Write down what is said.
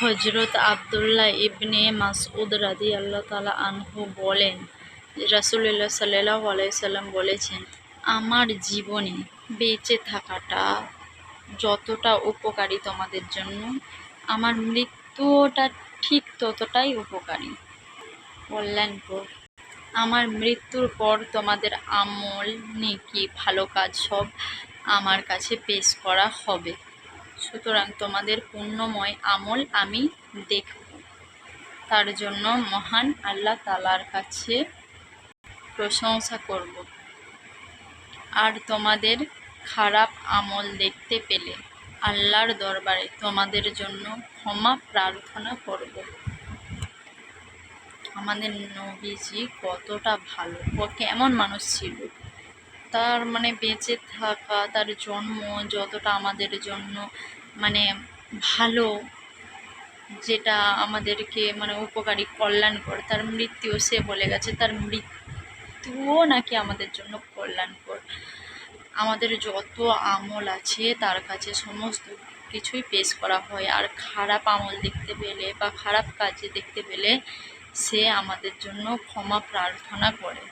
হযরত আব্দুল্লাহ ইবনে মাসউদ রাদিয়াল্লাহু তাআলা আনহু বলেন, রাসূলুল্লাহ সাল্লাল্লাহু আলাইহি সাল্লাম বলেছেন, আমার জীবনে বেঁচে থাকাটা যতটা উপকারী তোমাদের জন্য, আমার মৃত্যুটা ঠিক ততটাই উপকারী, কল্যাণকর। আমার মৃত্যুর পর তোমাদের আমল, নেকি, ভালো কাজ সব আমার কাছে পেশ করা হবে। সুতরাং তোমাদের পুণ্যময় আমল আমি দেখব। তার জন্য মহান আল্লাহ তাআলার কাছে প্রশংসা করব। আর তোমাদের খারাপ আমল দেখতে পেলে আল্লাহর দরবারে তোমাদের জন্য ক্ষমা প্রার্থনা করব। আমাদের নবীজি কতটা ভালো, কেমন মানুষ ছিল, তার বেঁচে থাকা, তার জন্ম যতটা আমাদের জন্য ভালো, যেটা আমাদেরকে উপকারী, কল্যাণকর, তার মৃত্যু, সে বলে গেছে তার মৃত্যুও নাকি আমাদের জন্য কল্যাণকর। আমাদের যত আমল আছে তার কাছে সমস্ত কিছুই পেশ করা হয়। আর খারাপ আমল দেখতে পেলে বা খারাপ কাজে দেখতে পেলে সে আমাদের জন্য ক্ষমা প্রার্থনা করে।